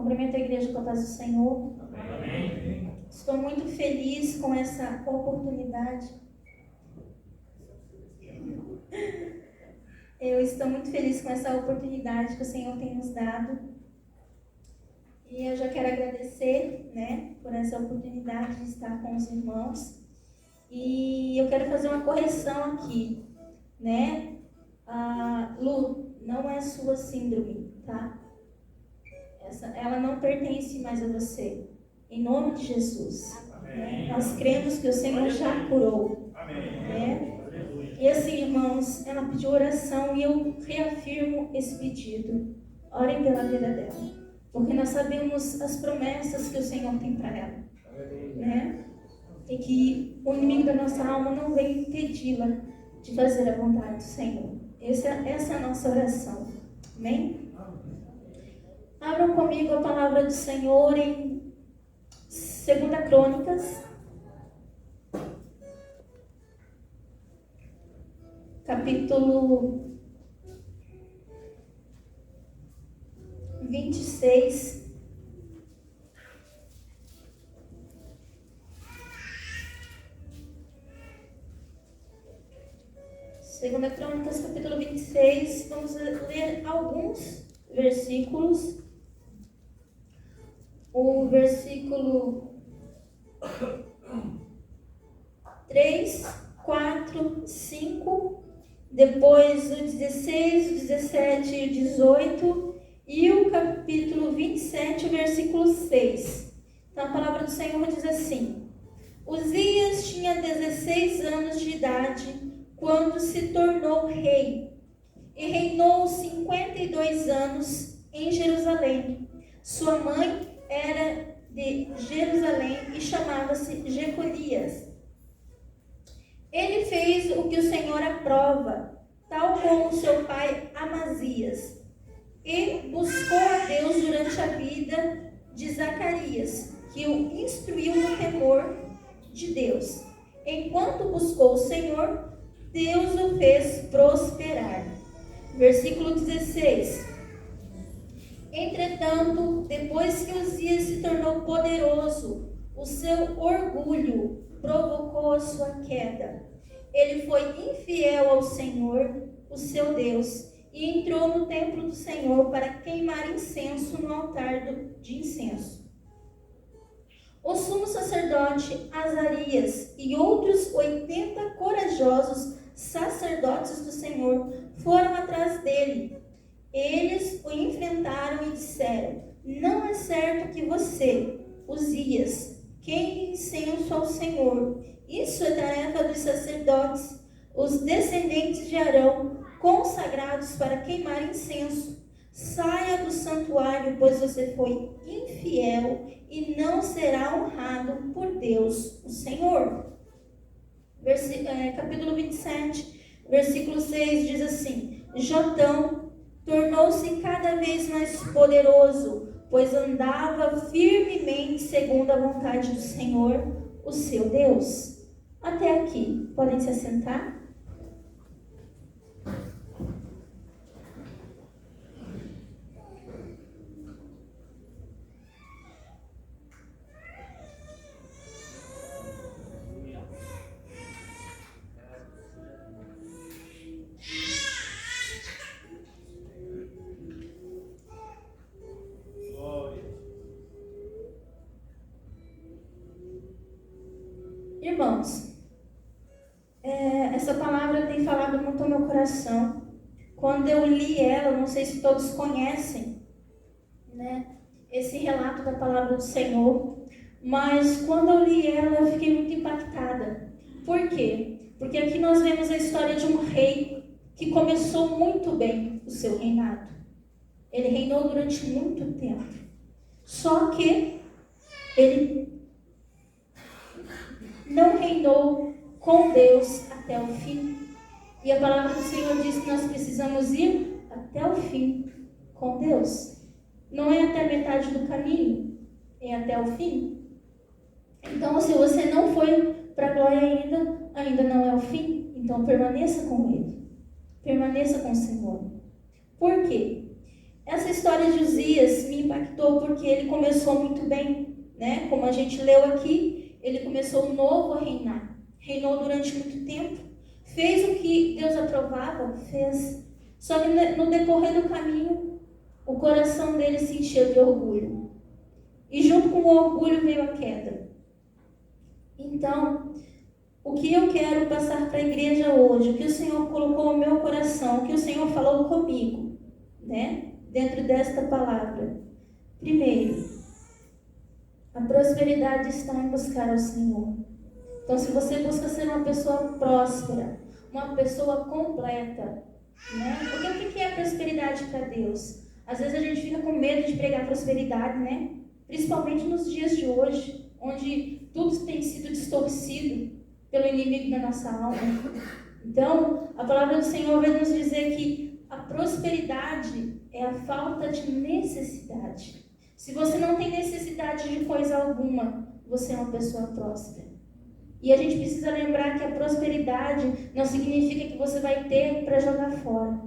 Cumprimento a igreja com a paz do Senhor. Amém. Estou muito feliz com essa oportunidade. Eu estou muito feliz com essa oportunidade que o Senhor tem nos dado. E eu já quero agradecer, por essa oportunidade de estar com os irmãos. E eu quero fazer uma correção aqui, Lu, não é sua síndrome, tá? Ela não pertence mais a você. Em nome de Jesus. Nós cremos que o Senhor já curou. Amém. E assim, irmãos, ela pediu oração e eu reafirmo esse pedido. Orem pela vida dela. Porque nós sabemos as promessas que o Senhor tem para ela. E que o inimigo da nossa alma não venha impedi-la de fazer a vontade do Senhor. Essa é a nossa oração. Amém? Abram comigo a palavra do Senhor em 2 Crônicas, capítulo 26. Segunda Crônicas, capítulo 26. Vamos ler alguns versículos. O versículo 3, 4, 5, depois o 16, o 17 e o 18, e o capítulo 27, o versículo 6. Então a palavra do Senhor diz assim: Uzias tinha 16 anos de idade quando se tornou rei, e reinou 52 anos em Jerusalém. Sua mãe era de Jerusalém e chamava-se Jecolias. Ele fez o que o Senhor aprova, tal como seu pai Amazias, e buscou a Deus durante a vida de Zacarias, que o instruiu no temor de Deus. Enquanto buscou o Senhor, Deus o fez prosperar. Versículo 16. Entretanto, depois que Uzias se tornou poderoso, o seu orgulho provocou a sua queda. Ele foi infiel ao Senhor, o seu Deus, e entrou no templo do Senhor para queimar incenso no altar de incenso. O sumo sacerdote Azarias e outros 80 corajosos sacerdotes do Senhor foram atrás dele. Eles o enfrentaram e disseram: Não é certo que você, Uzias, queime incenso ao Senhor. Isso é tarefa dos sacerdotes, os descendentes de Arão, consagrados para queimar incenso. Saia do santuário, pois você foi infiel e não será honrado por Deus, o Senhor. Capítulo 27, versículo 6 diz assim: Jotão tornou-se cada vez mais poderoso, pois andava firmemente segundo a vontade do Senhor, o seu Deus. Até aqui, podem se assentar? Irmãos, essa palavra tem falado muito ao meu coração. Quando eu li ela, não sei se todos conhecem, esse relato da palavra do Senhor, mas quando eu li ela, eu fiquei muito impactada. Por quê? Porque aqui nós vemos a história de um rei que começou muito bem o seu reinado. Ele reinou durante muito tempo. Só que ele não reinou com Deus até o fim. E a palavra do Senhor diz que nós precisamos ir até o fim com Deus. Não é até metade do caminho, é até o fim. Então, se você não foi para a glória ainda não é o fim. Então, permaneça com Ele. Permaneça com o Senhor. Por quê? Essa história de Uzias me impactou porque ele começou muito bem, né? Como a gente leu aqui, ele começou novo a reinar. Reinou durante muito tempo, fez o que Deus aprovava, fez. Só que no decorrer do caminho, o coração dele se encheu de orgulho. E junto com o orgulho veio a queda. Então, o que eu quero passar para a igreja hoje, o que o Senhor colocou no meu coração, o que o Senhor falou comigo, né? Dentro desta palavra. Primeiro, a prosperidade está em buscar ao Senhor. Então, se você busca ser uma pessoa próspera, uma pessoa completa, né? Porque o que é prosperidade para Deus? Às vezes a gente fica com medo de pregar prosperidade, né? Principalmente nos dias de hoje, onde tudo tem sido distorcido pelo inimigo da nossa alma. Então, a palavra do Senhor vai nos dizer que a prosperidade é a falta de necessidade. Se você não tem necessidade de coisa alguma, você é uma pessoa próspera. E a gente precisa lembrar que a prosperidade não significa que você vai ter para jogar fora.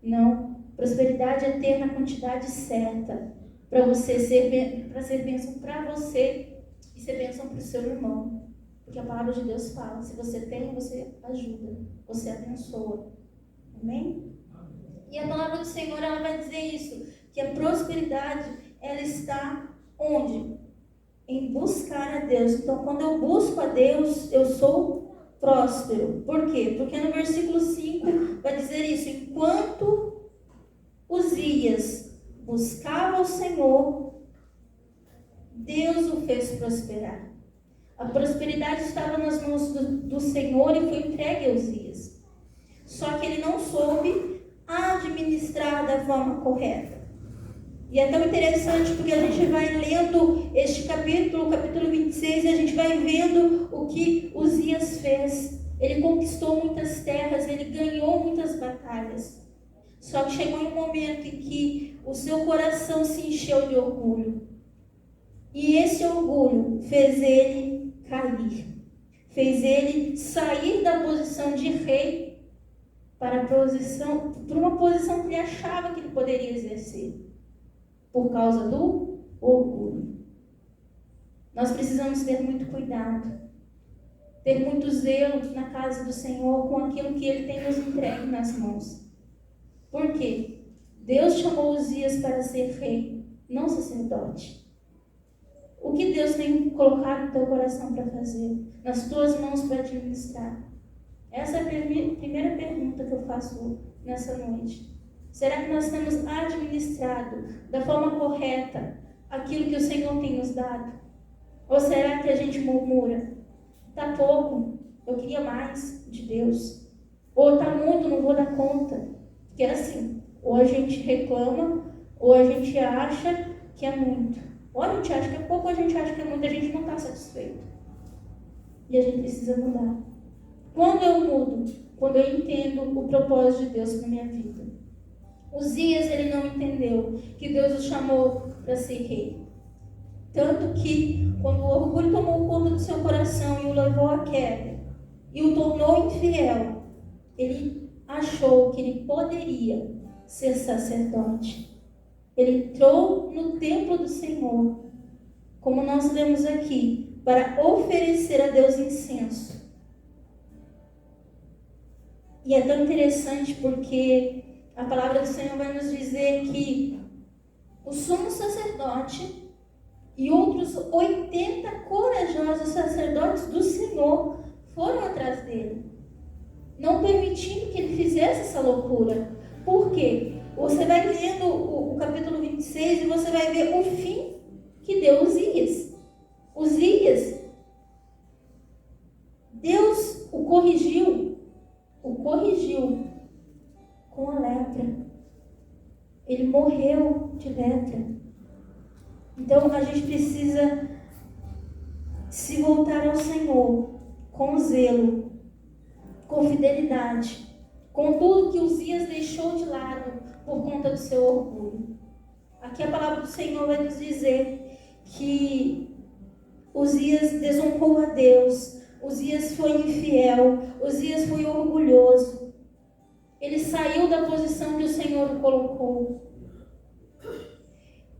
Não. Prosperidade é ter na quantidade certa para você ser bênção para você e ser bênção para o seu irmão. Porque a palavra de Deus fala, se você tem, você ajuda, você abençoa. Amém? E a palavra do Senhor, ela vai dizer isso, que a prosperidade, ela está onde? Em buscar a Deus. Então, quando eu busco a Deus, eu sou próspero. Por quê? Porque no versículo 5 vai dizer isso, enquanto Uzias buscava o Senhor, Deus o fez prosperar. A prosperidade estava nas mãos do Senhor e foi entregue a Uzias. Só que ele não soube administrar da forma correta. E é tão interessante porque a gente vai lendo este capítulo, o capítulo 26, e a gente vai vendo o que Uzias fez. Ele conquistou muitas terras, ele ganhou muitas batalhas. Só que chegou um momento em que o seu coração se encheu de orgulho. E esse orgulho fez ele cair. Fez ele sair da posição de rei para uma posição que ele achava que ele poderia exercer. Por causa do orgulho. Nós precisamos ter muito cuidado. Ter muito zelo na casa do Senhor com aquilo que Ele tem nos entregue nas mãos. Por quê? Deus chamou Uzias para ser rei, não sacerdote. O que Deus tem colocado no teu coração para fazer? Nas tuas mãos para administrar? Essa é a primeira pergunta que eu faço nessa noite. Será que nós temos administrado da forma correta aquilo que o Senhor tem nos dado? Ou será que a gente murmura? Está pouco, eu queria mais de Deus. Ou está muito, não vou dar conta. Porque é assim, ou a gente reclama, ou a gente acha que é muito. Ou a gente acha que é pouco, ou a gente acha que é muito, a gente não está satisfeito. E a gente precisa mudar. Quando eu mudo? Quando eu entendo o propósito de Deus para a minha vida. Uzias, ele não entendeu que Deus o chamou para ser rei. Tanto que, quando o orgulho tomou conta do seu coração e o levou à queda, e o tornou infiel, ele achou que ele poderia ser sacerdote. Ele entrou no templo do Senhor, como nós lemos aqui, para oferecer a Deus incenso. E é tão interessante porque a palavra do Senhor vai nos dizer que o sumo sacerdote e outros 80 corajosos sacerdotes do Senhor foram atrás dele, não permitindo que ele fizesse essa loucura. Por quê? Você vai lendo o capítulo 26 e você vai ver o fim que deu Uzias. Uzias, Deus o corrigiu com a lepra. Ele morreu de lepra. Então a gente precisa se voltar ao Senhor com zelo, com fidelidade, com tudo que Uzias deixou de lado por conta do seu orgulho. Aqui a palavra do Senhor vai nos dizer que Uzias desonrou a Deus, Uzias foi infiel, Uzias foi orgulhoso. Ele saiu da posição que o Senhor o colocou.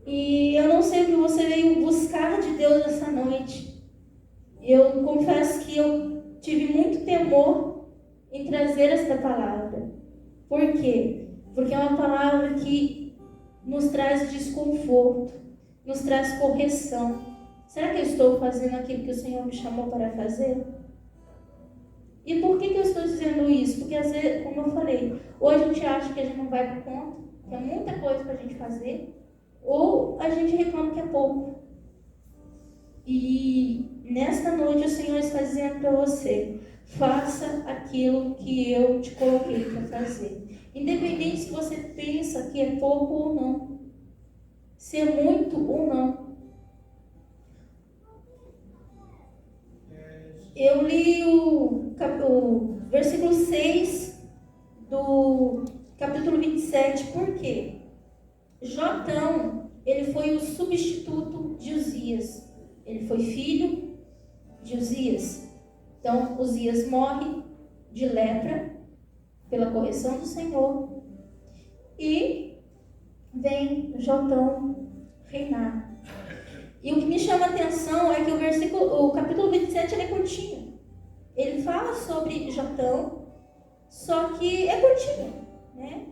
E eu não sei o que você veio buscar de Deus essa noite. Eu confesso que eu tive muito temor em trazer esta palavra. Por quê? Porque é uma palavra que nos traz desconforto, nos traz correção. Será que eu estou fazendo aquilo que o Senhor me chamou para fazer? E por que eu estou dizendo isso? Porque às vezes, como eu falei, ou a gente acha que a gente não vai dar conta, que é muita coisa para a gente fazer, ou a gente reclama que é pouco. E nesta noite o Senhor está dizendo para você: faça aquilo que eu te coloquei para fazer. Independente se você pensa que é pouco ou não, se é muito ou não. Eu li o versículo 6 do capítulo 27, por quê? Jotão, ele foi o substituto de Uzias. Ele foi filho de Uzias. Então, Uzias morre de lepra pela correção do Senhor. E vem Jotão reinar. E o que me chama a atenção é que o capítulo 27 ele é curtinho. Ele fala sobre Jotão, só que é curtinho, né?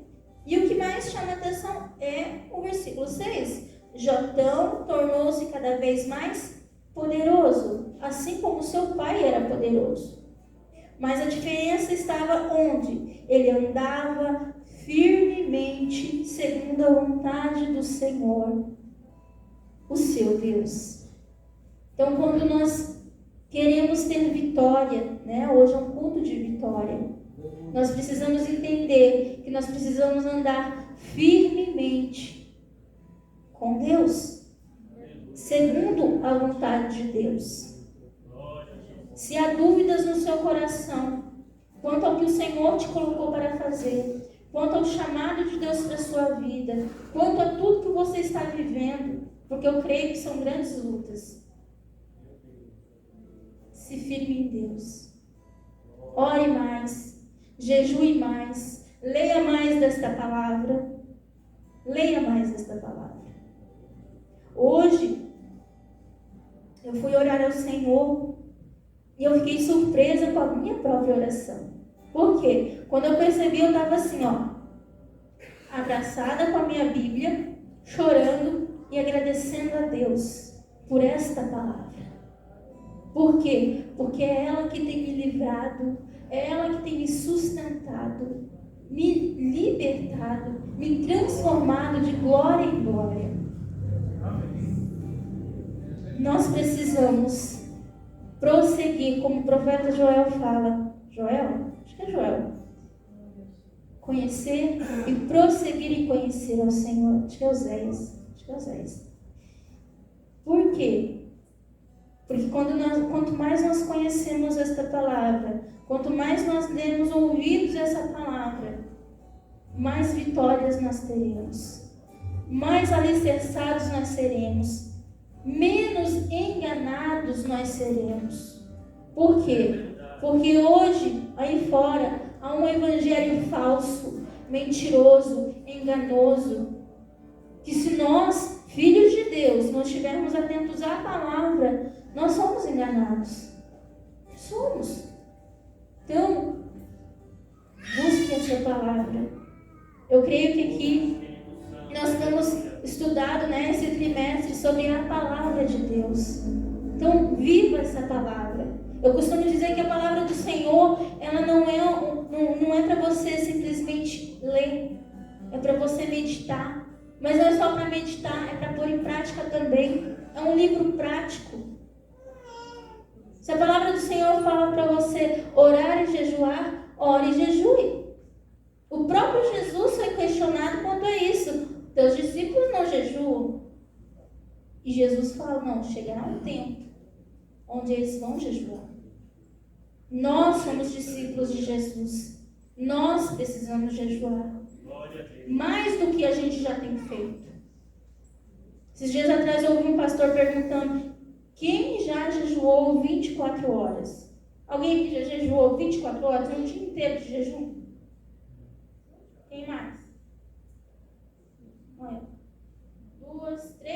E o que mais chama a atenção é o versículo 6. Jotão tornou-se cada vez mais poderoso, assim como seu pai era poderoso. Mas a diferença estava onde? Ele andava firmemente segundo a vontade do Senhor, o seu Deus. Então, quando nós queremos ter vitória, né? Hoje é um culto de vitória. Nós precisamos entender que nós precisamos andar firmemente com Deus, segundo a vontade de Deus. Se há dúvidas no seu coração quanto ao que o Senhor te colocou para fazer, quanto ao chamado de Deus para a sua vida, quanto a tudo que você está vivendo, porque eu creio que são grandes lutas, se firme em Deus. Ore mais, jejue mais, leia mais desta palavra. Leia mais desta palavra. Hoje, eu fui orar ao Senhor e eu fiquei surpresa com a minha própria oração. Por quê? Quando eu percebi, eu estava assim, abraçada com a minha Bíblia, chorando e agradecendo a Deus por esta palavra. Por quê? Porque é ela que tem me livrado, é ela que tem me sustentado, me libertado, me transformado de glória em glória. Nós precisamos prosseguir, como o profeta Joel fala. Joel? Acho que é Joel. Conhecer e prosseguir em conhecer ao Senhor. Acho que é Oséias. Por quê? Porque quanto mais nós conhecemos esta palavra, quanto mais nós demos ouvidos a essa palavra, mais vitórias nós teremos, mais alicerçados nós seremos, menos enganados nós seremos. Por quê? Porque hoje, aí fora, há um evangelho falso, mentiroso, enganoso, que se nós, filhos de Deus, não estivermos atentos à palavra, nós somos enganados. Somos. Então, busque essa palavra. Eu creio que aqui nós temos estudado esse trimestre sobre a palavra de Deus. Então, viva essa palavra. Eu costumo dizer que a palavra do Senhor, ela não é para você simplesmente ler, é para você meditar. Mas não é só para meditar, é para pôr em prática também. É um livro prático. Se a palavra do Senhor fala para você orar e jejuar, ore e jejue. O próprio Jesus foi questionado quanto a isso. Teus discípulos não jejuam. E Jesus fala, não, chegará um tempo onde eles vão jejuar. Nós somos discípulos de Jesus. Nós precisamos jejuar. Mais do que a gente já tem feito. Esses dias atrás eu ouvi um pastor perguntando: quem já jejuou 24 horas? Alguém que já jejuou 24 horas? Um dia inteiro de jejum? Quem mais? Olha. 2, 3.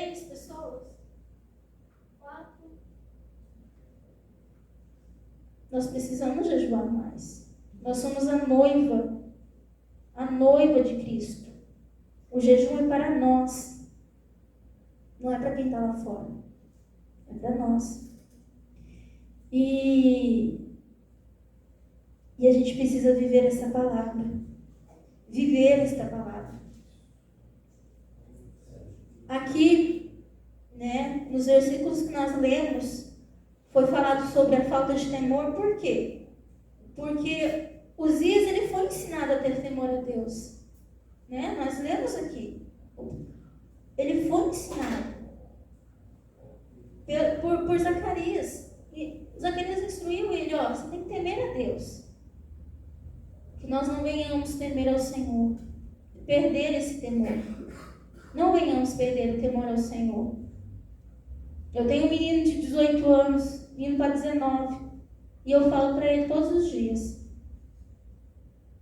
nós precisamos jejuar mais. Nós somos a noiva de Cristo. O jejum é para nós, não é para quem está lá fora, é para nós. E a gente precisa viver essa palavra, viver esta palavra. Aqui, né, nos versículos que nós lemos, foi falado sobre a falta de temor. Por quê? Porque Uzias, ele foi ensinado a ter temor a Deus, né? Nós lemos aqui, ele foi ensinado por Zacarias, e Zacarias instruiu ele, você tem que temer a Deus, que nós não venhamos temer ao Senhor, perder esse temor, não venhamos perder o temor ao Senhor. Eu tenho um menino de 18 anos, indo para 19, e eu falo para ele todos os dias: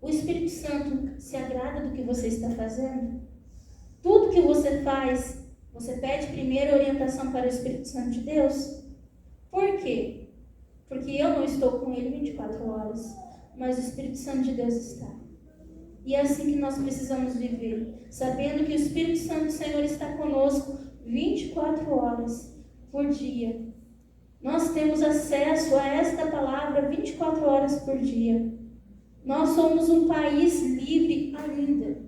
o Espírito Santo se agrada do que você está fazendo? Tudo que você faz, você pede primeiro orientação para o Espírito Santo de Deus? Por quê? Porque eu não estou com ele 24 horas, mas o Espírito Santo de Deus está. E é assim que nós precisamos viver, sabendo que o Espírito Santo do Senhor está conosco 24 horas por dia. Nós temos acesso a esta palavra 24 horas por dia. Nós somos um país livre ainda,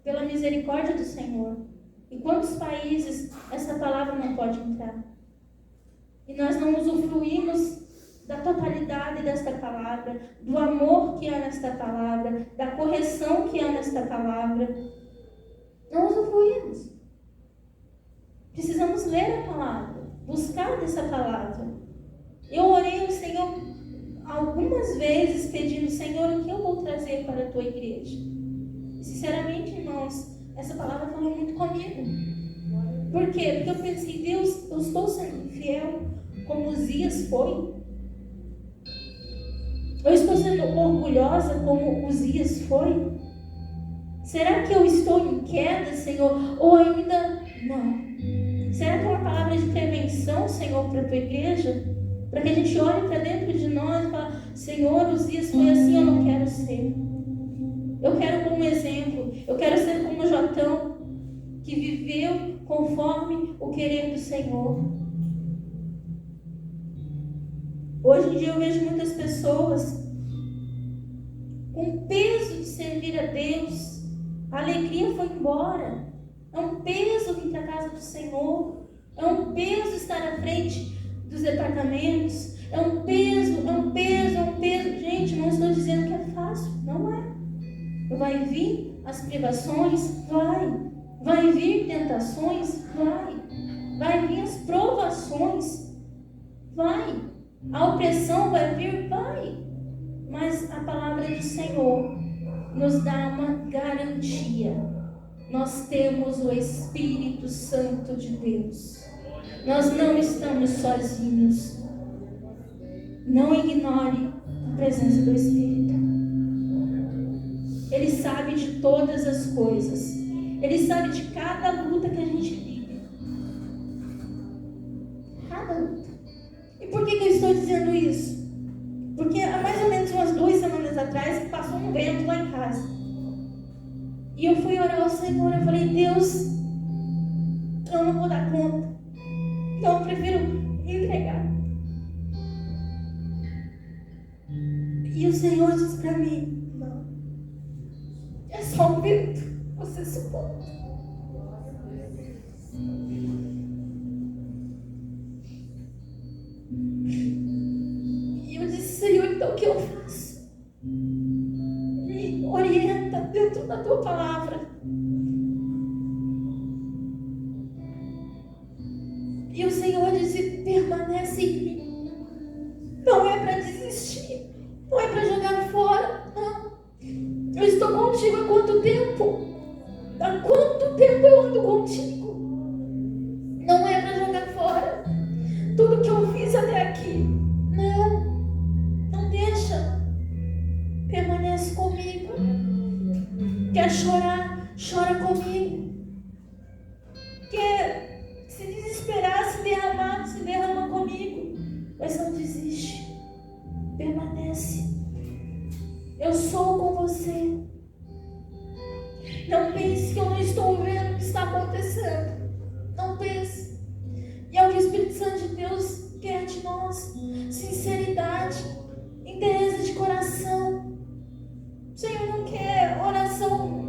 pela misericórdia do Senhor. Em quantos países essa palavra não pode entrar? E nós não usufruímos da totalidade desta palavra, do amor que há nesta palavra, da correção que há nesta palavra. Não usufruímos. Precisamos ler a palavra, buscar dessa palavra. Eu orei ao Senhor algumas vezes pedindo: Senhor, o que eu vou trazer para a tua igreja? E, sinceramente, irmãos, essa palavra falou muito comigo. Por quê? Porque eu pensei: Deus, eu estou sendo fiel como Uzias foi? Eu estou sendo orgulhosa como Uzias foi? Será que eu estou em queda, Senhor? Ou ainda não? Será que é uma palavra de prevenção, Senhor, para a tua igreja? Para que a gente olhe para dentro de nós e fale: Senhor, Uzias foi assim, eu não quero ser. Eu quero como exemplo, eu quero ser como Jotão, que viveu conforme o querer do Senhor. Hoje em dia eu vejo muitas pessoas com peso de servir a Deus. A alegria foi embora. É um peso vir para a casa do Senhor. É um peso estar à frente dos departamentos. É um peso. Gente, não estou dizendo que é fácil. Não é. Vai vir as privações? Vai vir tentações? Vai vir as provações? A opressão vai vir? Mas a palavra do Senhor nos dá uma garantia. Nós temos o Espírito Santo de Deus. Nós não estamos sozinhos. Não ignore a presença do Espírito. Ele sabe de todas as coisas. Ele sabe de cada luta que a gente vive. Cada luta. E por que eu estou dizendo isso? Porque há mais ou menos umas 2 semanas atrás passou um vento lá em casa. E eu fui orar ao Senhor. Eu falei: Deus, eu não vou dar conta. Então eu prefiro entregar. E o Senhor disse para mim: não. É só um vento. Você suporta. E eu disse: Senhor, então o que eu faço? Me orienta dentro da tua palavra. E o Senhor disse: permanece em mim. Não é para desistir. Não é para jogar fora. Não. Eu estou contigo há quanto tempo? Há quanto tempo eu ando contigo? Não é para jogar fora. Tudo que eu fiz até aqui. Não deixa. Permanece comigo. Quer chorar? Chora comigo. Quer se desesperar, se derrama comigo. Mas não desiste. Eu sou com você. Não pense que eu não estou vendo o que está acontecendo. Não pense. E é o que o Espírito Santo de Deus quer de nós. Sinceridade, interesse de coração. O Senhor não quer oração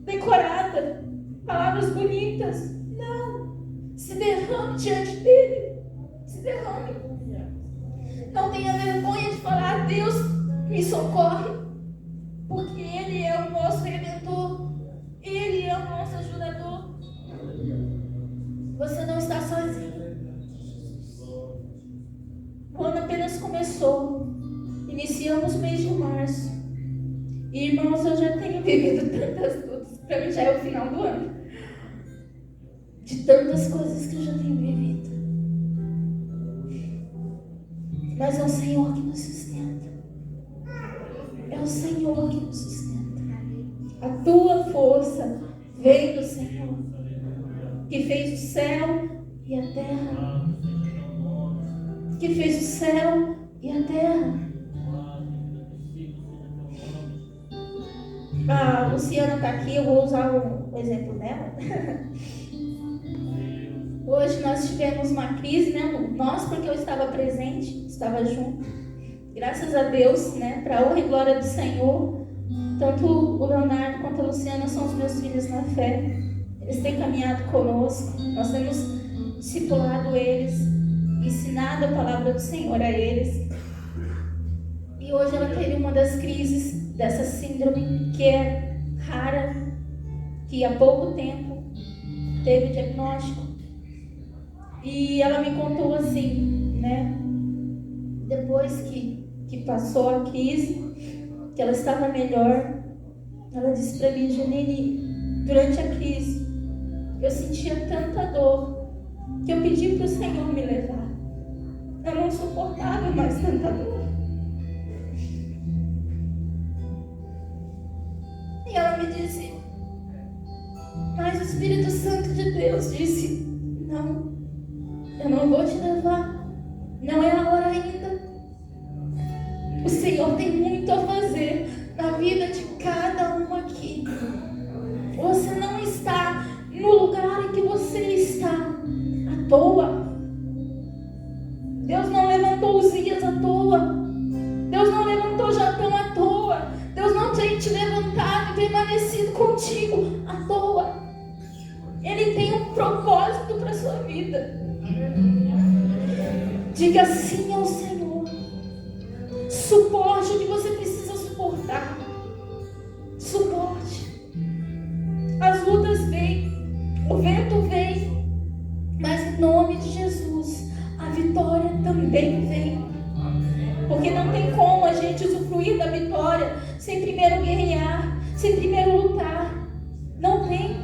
decorada, palavras bonitas. Não. Se derrame diante dele. Se derrame. Não tenha vergonha de falar: Deus, me socorre. Porque Ele é o nosso Redentor. Ele é o nosso ajudador. Você não está sozinho. O ano apenas começou. Iniciamos o mês de março. E, irmãos, eu já tenho vivido tantas lutas. Para mim já é o final do ano. De tantas coisas que eu já tenho vivido. Mas é o Senhor que nos sustenta. É o Senhor que nos sustenta. A tua força vem do Senhor, que fez o céu e a terra. Que fez o céu e a terra. A Luciana está aqui, eu vou usar o exemplo dela. Hoje nós tivemos uma crise, né? Nós, porque eu estava presente, estava junto. Graças a Deus, né? Para a honra e glória do Senhor. Tanto o Leonardo quanto a Luciana são os meus filhos na fé. Eles têm caminhado conosco. Nós temos discipulado eles, ensinado a palavra do Senhor a eles. E hoje ela teve uma das crises dessa síndrome que é rara, que há pouco tempo teve diagnóstico. E ela me contou assim, né? Depois que passou a crise, que ela estava melhor, ela disse para mim: Janine, durante a crise, eu sentia tanta dor, que eu pedi para o Senhor me levar. Eu não suportava mais tanta dor. E ela me disse, mas o Espírito Santo de Deus disse: não, eu não vou te levar. Não é a hora ainda. O Senhor tem muito a fazer na vida de cada um aqui. Você não está no lugar em que você está à toa. Deus não levantou Uzias à toa. Deus não levantou Jatão à toa. Deus não tem te levantado e permanecido contigo à toa. Ele tem um propósito para a sua vida. Diga sim ao Senhor. Suporte o que você precisa suportar. Suporte. As lutas vêm, o vento vem, mas em nome de Jesus, a vitória também vem. Porque não tem como a gente usufruir da vitória sem primeiro guerrear, sem primeiro lutar. Não tem.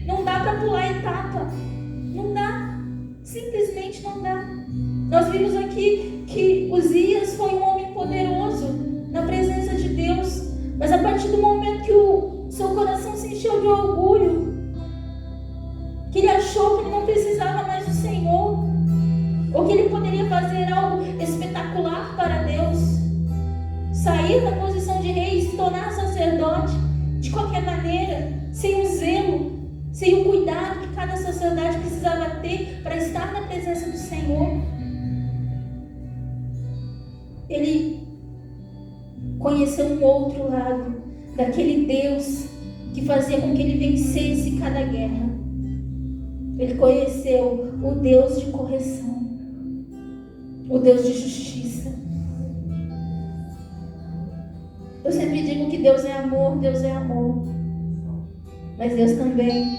Não dá para pular etapa. Não dá. Simplesmente não dá. Nós vimos aqui que Uzias foi um homem poderoso na presença de Deus. Mas a partir do momento que o seu coração se encheu de orgulho, que ele achou que ele não precisava mais do Senhor, ou que ele poderia fazer algo espetacular para Deus, sair da posição de rei e se tornar sacerdote, de qualquer maneira, sem o zelo, sem o cuidado que cada sacerdote precisava ter para estar na presença do Senhor. Ele conheceu um outro lado daquele Deus que fazia com que ele vencesse cada guerra. Ele conheceu o Deus de correção, o Deus de justiça. Eu sempre digo que Deus é amor, Deus é amor. Mas Deus também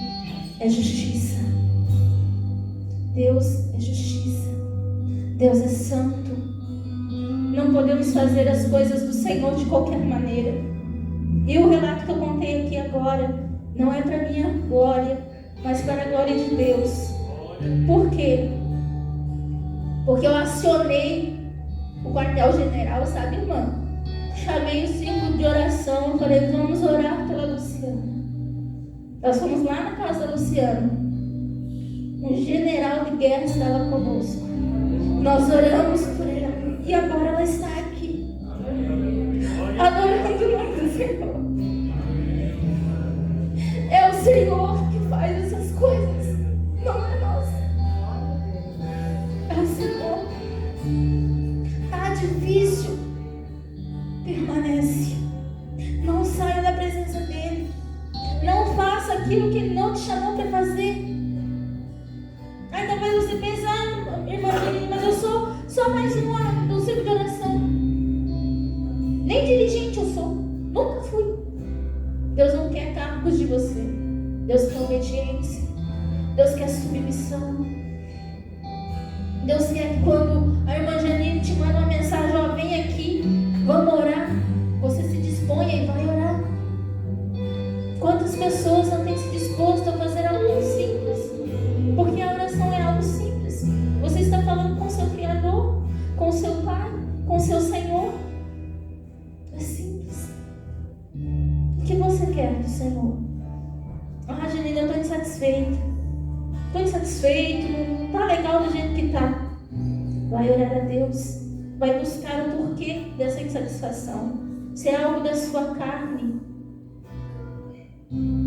é justiça. Deus é justiça. Deus é santo. Não podemos fazer as coisas do Senhor de qualquer maneira. E o relato que eu contei aqui agora não é para minha glória, mas para a glória de Deus. Por quê? Porque eu acionei o quartel-general, sabe, irmã? Chamei o círculo de oração, eu falei: vamos orar pela Luciana. Nós fomos lá na casa da Luciana. Um general de guerra estava conosco. Nós oramos por ela. E agora ela está aqui, adorando Não saia da presença dele. Não faça aquilo que ele não te chamou para fazer. Aí talvez você pense, irmã, mas eu sou mais uma do círculo de oração. Nem dirigente eu sou. Nunca fui. Deus não quer cargos de você. Deus quer obediência. Deus quer submissão. Deus quer que quando a irmã Janine te manda uma mensagem, ó, vem aqui, vamos orar, você se disponha e vai orar. Quantas pessoas não têm se disposto a fazer algo tão simples? Porque a oração é algo simples. Você está falando com o seu Criador, com o seu Pai, com o seu Senhor. É simples. O que você quer do Senhor? Janine, eu estou insatisfeita. Estou insatisfeito, não está legal do jeito que está. Vai orar a Deus. Vai buscar o porquê dessa insatisfação. Se é algo da sua carne,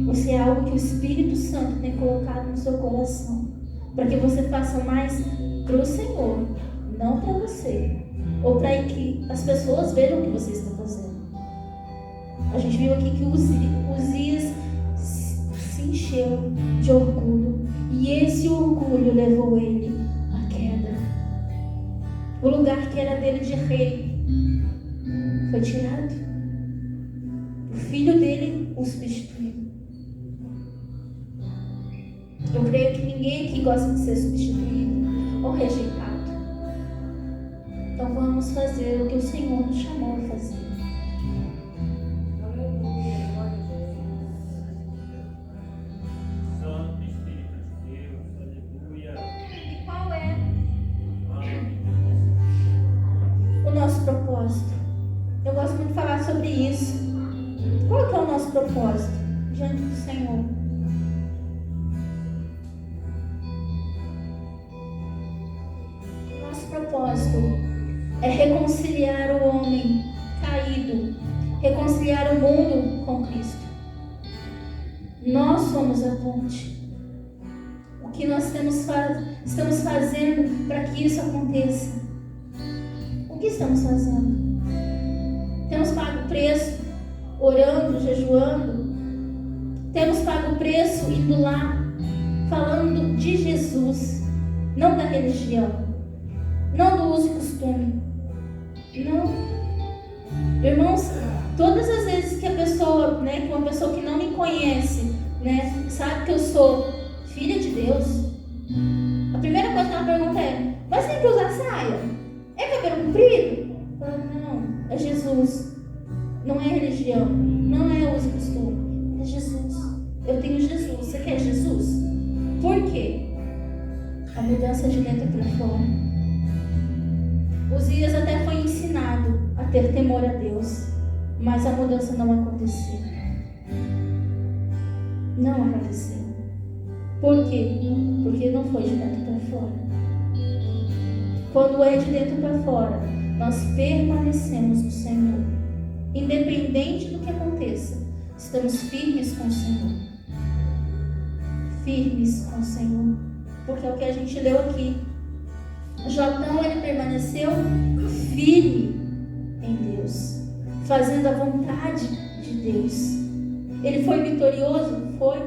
ou se é algo que o Espírito Santo tem colocado no seu coração, para que você faça mais para o Senhor, não para você, ou para que as pessoas vejam o que você está fazendo. A gente viu aqui que Uzias se encheu de orgulho, e esse orgulho levou ele à queda. O lugar que era dele de rei foi tirado. O filho dele o substituiu. Eu creio que ninguém aqui gosta de ser substituído ou rejeitado. Então vamos fazer o que o Senhor nos chamou a fazer. Santo Espírito de Deus, aleluia. E qual é o nosso propósito? Eu gosto muito de falar sobre isso. Qual que é o nosso propósito diante do Senhor? Nosso propósito é reconciliar o homem caído, reconciliar o mundo com Cristo. Nós somos a ponte. O que nós estamos fazendo para que isso aconteça? O que estamos fazendo? Temos pago o preço orando, jejuando. Temos pago o preço indo lá, falando de Jesus, não da religião, não do uso e costume. Não. Irmãos, todas as vezes que a pessoa, que uma pessoa que não me conhece, sabe que eu sou filha de Deus, a primeira coisa que ela pergunta é: mas tem que usar saia? É cabelo comprido? Eu falo: não, é Jesus. Não é religião, não é uso e costume, é Jesus. Eu tenho Jesus. Você quer Jesus? Por quê? A mudança é de dentro para fora. Uzias até foi ensinado a ter temor a Deus, mas a mudança não aconteceu. Não aconteceu. Por quê? Porque não foi de dentro para fora. Quando é de dentro para fora, nós permanecemos no Senhor. Independente do que aconteça, estamos firmes com o Senhor. Firmes com o Senhor. Porque é o que a gente leu aqui. Jotão, ele permaneceu firme em Deus, fazendo a vontade de Deus. Ele foi vitorioso? Foi.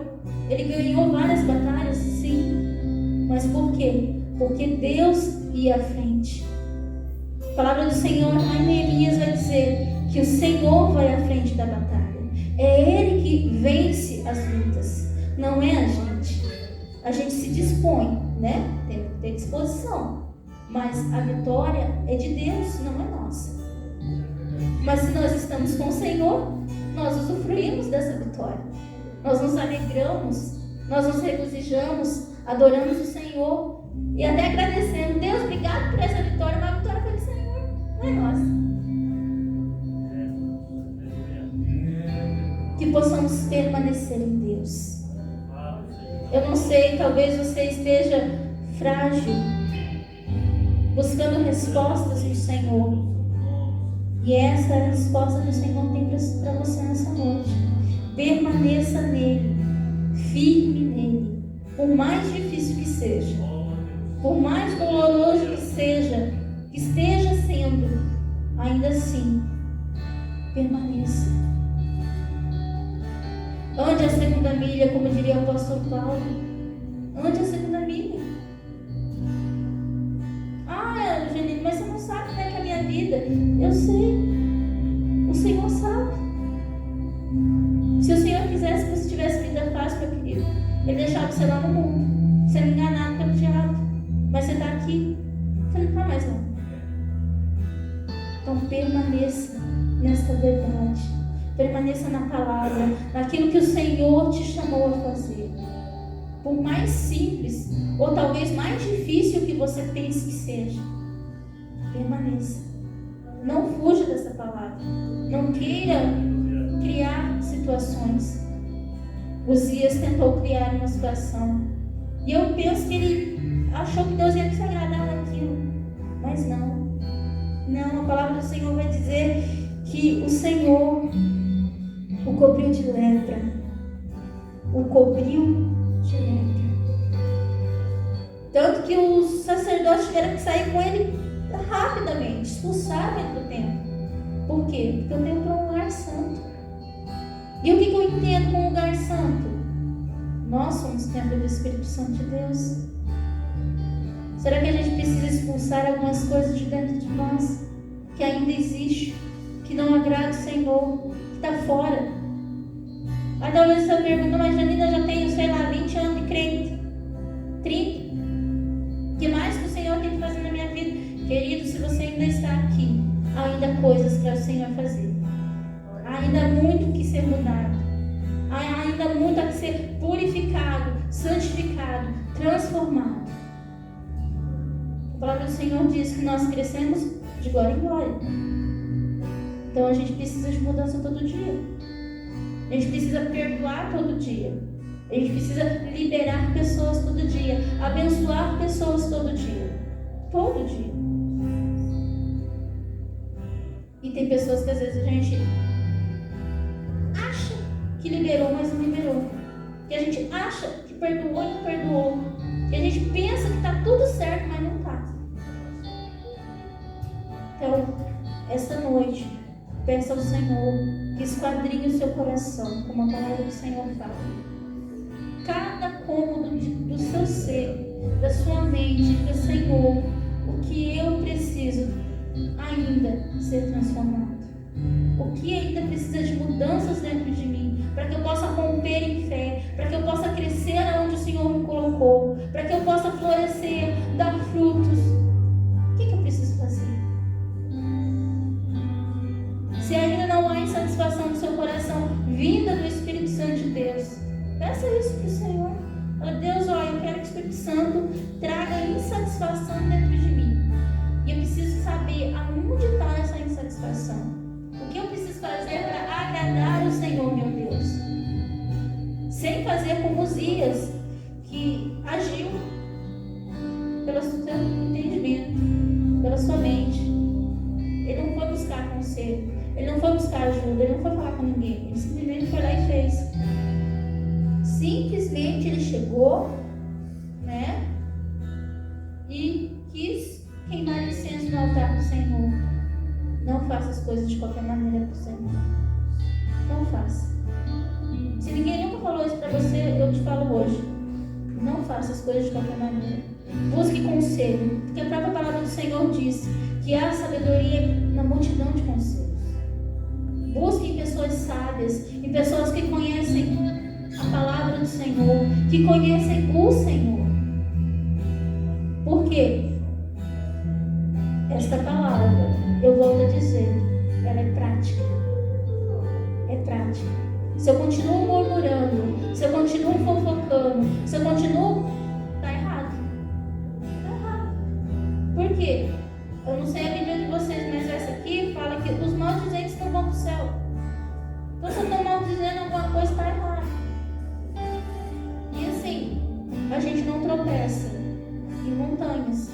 Ele ganhou várias batalhas? Sim. Mas por quê? Porque Deus ia à frente. A palavra do Senhor lá em Neemias vai dizer que o Senhor vai à frente da batalha. É Ele que vence as lutas, não é a gente. A gente se dispõe, tem que ter disposição, mas a vitória é de Deus, não é nossa. Mas se nós estamos com o Senhor, nós usufruímos dessa vitória. Nós nos alegramos, nós nos regozijamos, adoramos o Senhor e até agradecemos: Deus, obrigado por essa vitória, mas a vitória foi do Senhor, não é nossa. Que possamos permanecer em Deus. Eu não sei, talvez você esteja frágil, buscando respostas do Senhor. E essa é a resposta que o Senhor tem para você nessa noite. Permaneça nele, firme nele, por mais difícil que seja, por mais doloroso que seja, que esteja sendo, ainda assim, permaneça. Ande a segunda milha, como diria o apóstolo Paulo. Ande a segunda milha. Ah, Janine, mas você não sabe como é que é a minha vida. Eu sei. O Senhor sabe. Se o Senhor quisesse que você tivesse vida fácil, meu querido, Ele deixava você lá no mundo, sendo enganado pelo diabo. Mas você está aqui. Você não está mais lá. Então permaneça nesta verdade. Permaneça na palavra, naquilo que o Senhor te chamou a fazer. Por mais simples, ou talvez mais difícil que você pense que seja, permaneça. Não fuja dessa palavra. Não queira criar situações. Uzias tentou criar uma situação. E eu penso que ele achou que Deus ia se agradar daquilo. Mas não. Não, a palavra do Senhor vai dizer que o Senhor o cobriu de lepra. O cobriu de lepra. Tanto que os sacerdotes tiveram que sair com ele rapidamente, expulsaram ele do templo. Por quê? Porque o templo é um lugar santo. E o que eu entendo com lugar santo? Nós somos templo do Espírito Santo de Deus. Será que a gente precisa expulsar algumas coisas de dentro de nós que ainda existe, que não agrada o Senhor, que está fora? Aí talvez você pergunta, mas Janina, eu já tenho, sei lá, 20 anos de crente, 30. O que mais que o Senhor tem que fazer na minha vida? Querido, se você ainda está aqui, ainda há coisas para o Senhor fazer. Ainda há muito que ser mudado. Ainda há muito a ser purificado, santificado, transformado. A palavra do Senhor diz que nós crescemos de glória em glória. Então a gente precisa de mudança todo dia. A gente precisa perdoar todo dia. A gente precisa liberar pessoas todo dia. Abençoar pessoas todo dia. Todo dia. E tem pessoas que às vezes a gente acha que liberou, mas não liberou. Que a gente acha que perdoou e não perdoou. Que a gente pensa que está tudo certo, mas não está. Então, esta noite, peça ao Senhor que esquadrinhe o seu coração, como a palavra do Senhor fala. Cada cômodo do seu ser, da sua mente, do Senhor, o que eu preciso ainda ser transformado. O que ainda precisa de mudanças dentro de mim, para que eu possa romper em fé, para que eu possa crescer onde o Senhor me colocou, para que eu possa florescer, dar frutos. O que eu preciso fazer? Se ainda não há insatisfação no seu coração, vinda do Espírito Santo de Deus, peça isso para o Senhor. Fala, Deus, olha, eu quero que o Espírito Santo traga insatisfação dentro de mim. E eu preciso saber aonde está essa insatisfação. O que eu preciso fazer para agradar o Senhor, meu Deus? Sem fazer como Uzias, que agiu pelo seu entendimento, pela sua mente. Ele não foi buscar conselho, ele não foi buscar ajuda, ele não foi falar com ninguém. Ele simplesmente foi lá e fez. Simplesmente ele chegou, né? E quis queimar incenso no altar do Senhor. Não faça as coisas de qualquer maneira para o Senhor. Não faça. Se ninguém nunca falou isso para você, eu te falo hoje. Não faça as coisas de qualquer maneira. Busque conselho, porque a própria palavra do Senhor diz que há sabedoria na multidão de conselhos. Busque em pessoas sábias, em pessoas que conhecem a palavra do Senhor, que conhecem o Senhor. Por quê? Esta palavra, eu volto a dizer, ela é prática. É prática. Se eu continuo murmurando, se eu continuo fofocando, se eu continuo, está errado. Está errado. Por quê? Eu não sei a Bíblia de vocês, mas essa aqui fala que os maldizentes não vão para o céu. Então se eu estou maldizendo alguma coisa, está errado. E assim, a gente não tropeça em montanhas.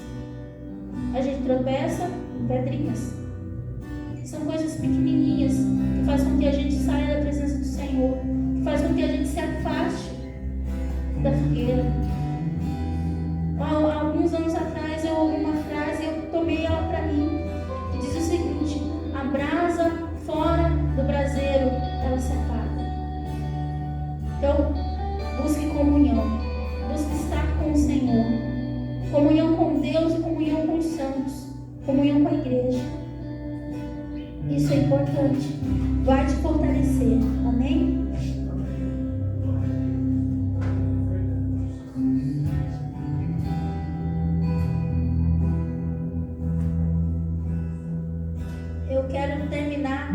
A gente tropeça em pedrinhas. São coisas pequenininhas que fazem com que a gente saia da presença do Senhor, que faz com que a gente se afaste da fogueira. Há alguns anos atrás eu ouvi uma frase e eu tomei ela para mim, que diz o seguinte: a brasa fora do braseiro, ela se apaga. Então, busque comunhão. Busque estar com o Senhor. Comunhão com Deus e comunhão com os santos. Comunhão com a igreja. Isso é importante. Vai te fortalecer. Amém? Eu quero terminar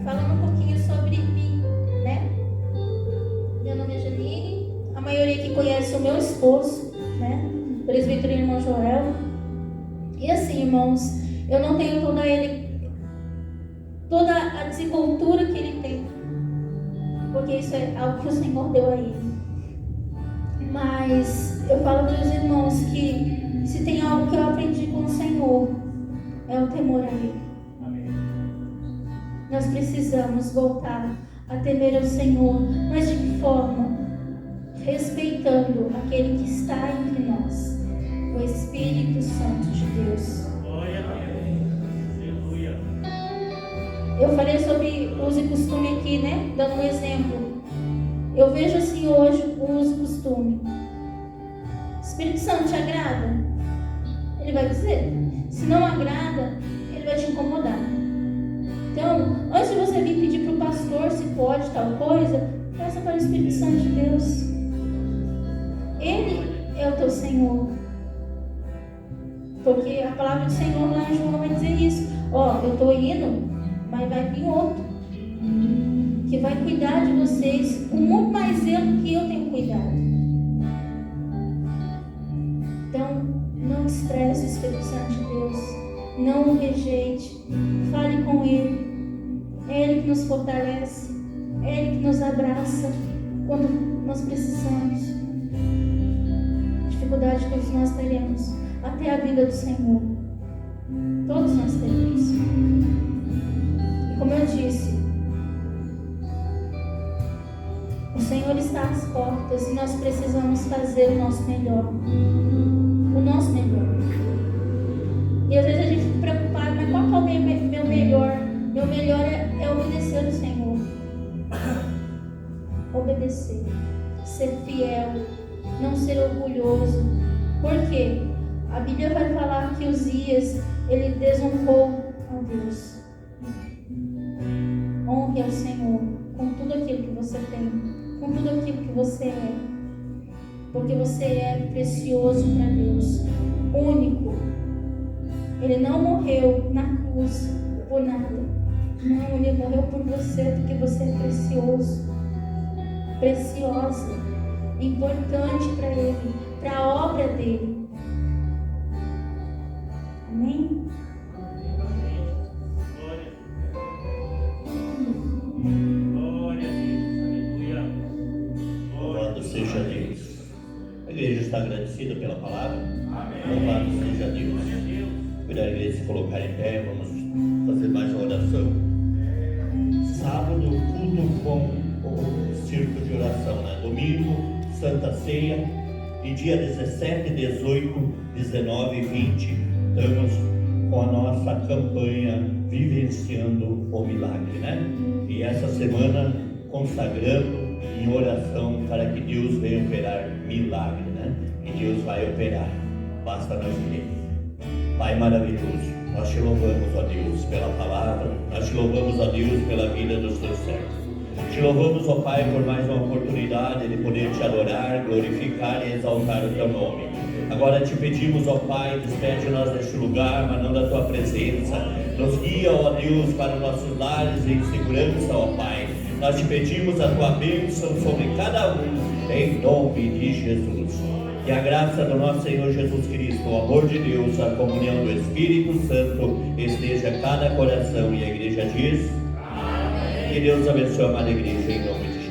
falando um pouquinho sobre mim, né? Meu nome é Janine. A maioria que conhece o meu esposo, né? O presbítero irmão Joel. E assim, irmãos, eu não tenho toda a desenvoltura que ele tem, porque isso é algo que o Senhor deu a ele. Mas eu falo para os irmãos que se tem algo que eu aprendi com o Senhor, é o temor a Ele. Amém. Nós precisamos voltar a temer ao Senhor, mas de que forma? Respeitando aquele que está entre nós, o Espírito Santo de Deus. Glória a Deus. Aleluia. Eu falei sobre uso e costume aqui, né? Dando um exemplo. Eu vejo assim hoje o uso e costume. Espírito Santo te agrada? Ele vai dizer. Se não agrada, ele vai te incomodar. Então, antes de você vir pedir para o pastor se pode tal coisa, peça para o Espírito Santo de Deus. Ele é o teu Senhor. Porque a palavra do Senhor lá em João vai dizer isso. Ó, eu estou indo, mas vai vir outro que vai cuidar de vocês com muito mais zelo que eu tenho cuidado. Então, não estresse o Espírito Santo de Deus. Não o rejeite. Fale com Ele. É Ele que nos fortalece. É Ele que nos abraça quando nós precisamos. Dificuldade todos nós teremos. Até a vida do Senhor. Todos nós teremos. E como eu disse, o Senhor está às portas e nós precisamos fazer o nosso melhor. O nosso melhor. E às vezes a gente fica preocupado, mas qual que é o meu melhor? Meu melhor é obedecer ao Senhor. Obedecer. Ser fiel. Não ser orgulhoso. Por quê? A Bíblia vai falar que Uzias, ele desonrou a Deus. Honre ao Senhor com tudo aquilo que você tem, com tudo aquilo que você é, porque você é precioso para Deus, único. Ele não morreu na cruz por nada, não, ele morreu por você, porque você é precioso, preciosa, importante para Ele, para a obra dele. Amém? Glória a Deus. Aleluia. Louvado seja Deus. A igreja está agradecida pela palavra. Amém. Louvado seja Deus. Glória a Deus. Cuidar a igreja se colocar em pé. Vamos fazer mais uma oração. Sábado, culto com o círculo de oração, né? Domingo, Santa Ceia. E dia 17, 18, 19 e 20, estamos com a nossa campanha Vivenciando o Milagre, né? E essa semana consagrando em oração para que Deus venha operar milagre, né? E Deus vai operar, basta nós crer. Pai maravilhoso, nós te louvamos, ó Deus, pela palavra, nós te louvamos, ó Deus, pela vida dos teus servos. Te louvamos, ó Pai, por mais uma oportunidade de poder te adorar, glorificar e exaltar o teu nome. Agora te pedimos, ó Pai, despede-nos deste lugar, mas não da tua presença. Nos guia, ó Deus, para os nossos lares em segurança, ó Pai. Nós te pedimos a tua bênção sobre cada um, em nome de Jesus. Que a graça do nosso Senhor Jesus Cristo, o amor de Deus, a comunhão do Espírito Santo esteja em cada coração. E a igreja diz: Amém. Que Deus abençoe a amada igreja em nome de Jesus.